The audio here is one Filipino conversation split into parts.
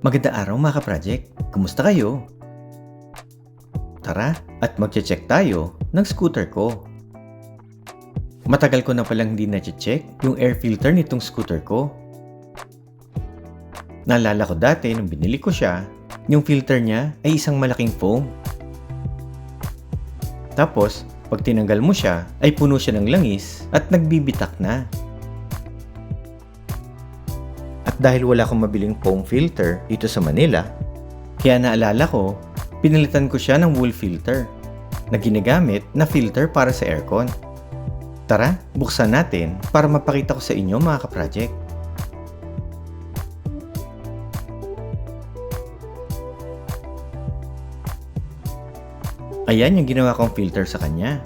Magandang araw mga ka-project! Kumusta kayo? Tara at magche-check tayo ng scooter ko. Matagal ko na palang hindi na-check yung air filter nitong scooter ko. Naalala ko dati nung binili ko siya, yung filter niya ay isang malaking foam. Tapos, pag tinanggal mo siya, ay puno siya ng langis at nagbibitak na. At dahil wala akong mabiling foam filter dito sa Manila, kaya naalala ko, pinalitan ko siya ng wool filter na ginagamit na filter para sa aircon. Tara, buksan natin para mapakita ko sa inyo mga ka-project. Ayan yung ginawa kong filter sa kanya.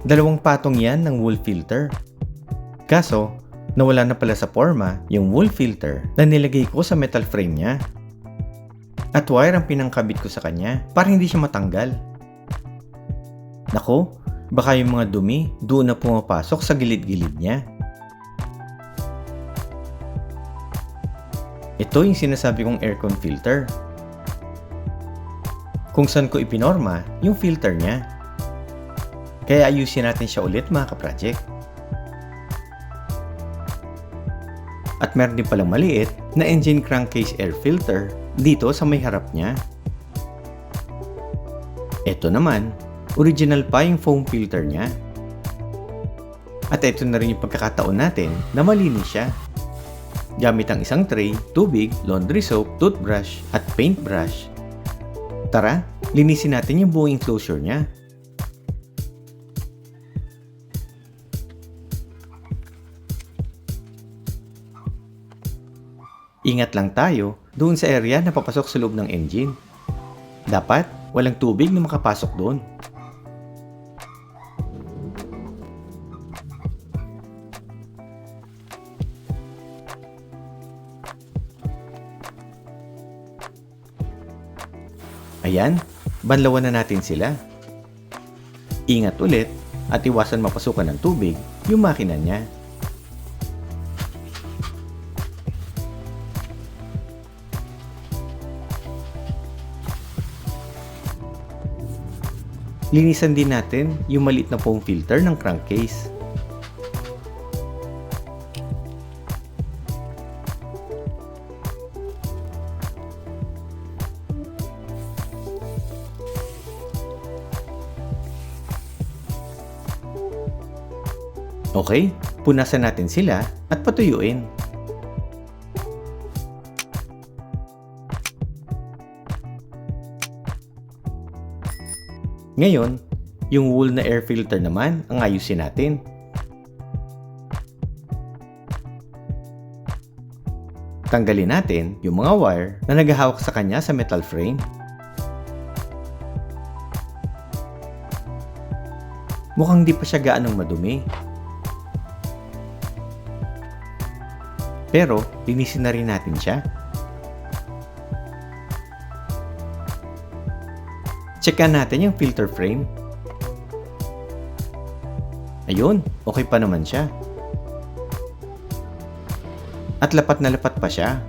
Dalawang patong yan ng wool filter. Kaso, nawala na pala sa forma yung wool filter na nilagay ko sa metal frame niya. At wire ang pinangkabit ko sa kanya para hindi siya matanggal. Nako, baka yung mga dumi doon na pumapasok sa gilid-gilid niya. Ito yung sinasabi kong aircon filter. Kung saan ko ipinorma yung filter niya. Kaya ayusin natin siya ulit mga ka-project. At meron din palang maliit na engine crankcase air filter dito sa may harap niya. Ito naman, original pa yung foam filter niya. At ito na rin yung pagkakataon natin na malinis siya. Gamit ang isang tray, tubig, laundry soap, toothbrush at paintbrush. Tara, linisin natin yung buong enclosure niya. Ingat lang tayo doon sa area na papasok sa loob ng engine. Dapat walang tubig na makapasok doon. Ayan, banlawan na natin sila. Ingat ulit at iwasan mapasukan ng tubig yung makina niya. Linisan din natin yung maliit na foam filter ng crankcase. Okay, punasan natin sila at patuyuin. Ngayon, yung wool na air filter naman ang ayusin natin. Tanggalin natin yung mga wire na naghahawak sa kanya sa metal frame. Mukhang di pa siya gaanong madumi. Pero, linisin na rin natin siya. Checkan natin yung filter frame. Ayun, okay pa naman siya. At lapat na lapat pa siya.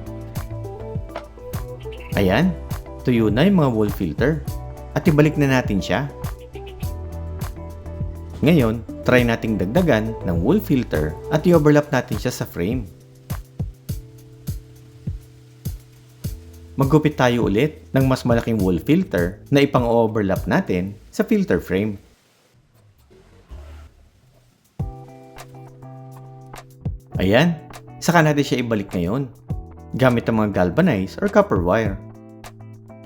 Ayan, tuyo na yung mga wool filter. At ibalik na natin siya. Ngayon, try nating dagdagan ng wool filter at i-overlap natin siya sa frame. Maggupit tayo ulit ng mas malaking wool filter na ipang-overlap natin sa filter frame. Ayan, saka natin siya ibalik ngayon gamit ang mga galvanized or copper wire.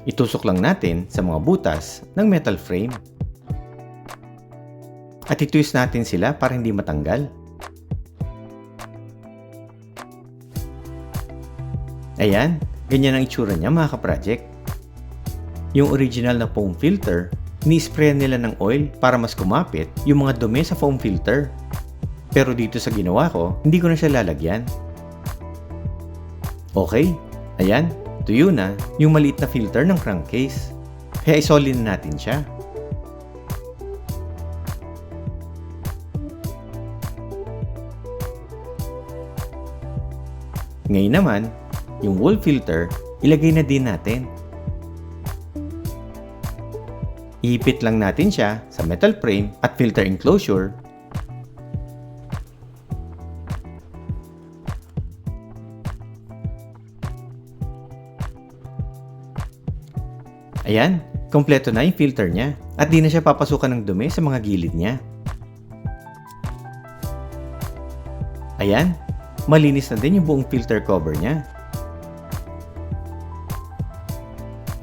Itusok lang natin sa mga butas ng metal frame. At itwist natin sila para hindi matanggal. Ayan, ganyan ang itsura niya mga ka-project. Yung original na foam filter, ni-sprayan nila ng oil para mas kumapit yung mga dumi sa foam filter. Pero dito sa ginawa ko, hindi ko na siya lalagyan. Okay, ayan, tuyo na yung maliit na filter ng crankcase. Kaya isolin na natin siya. Ngayon naman, yung wall filter, ilagay na din natin. Ihipit lang natin siya sa metal frame at filter enclosure. Ayan, kompleto na yung filter niya at di na siya papasukan ng dumi sa mga gilid niya. Ayan, malinis na din yung buong filter cover niya.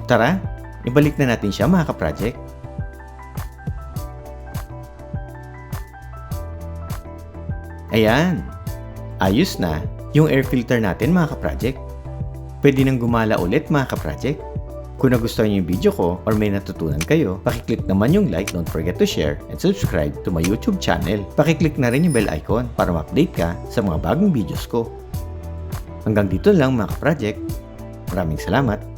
Tara, ibalik na natin siya mga ka-project. Ayan, ayos na yung air filter natin mga ka-project. Pwede nang gumala ulit mga ka-project. Kung nagustuhan niyo yung video ko or may natutunan kayo, pakiclick naman yung like, don't forget to share, and subscribe to my YouTube channel. Pakiclick na rin yung bell icon para ma-update ka sa mga bagong videos ko. Hanggang dito lang mga ka-project. Maraming salamat.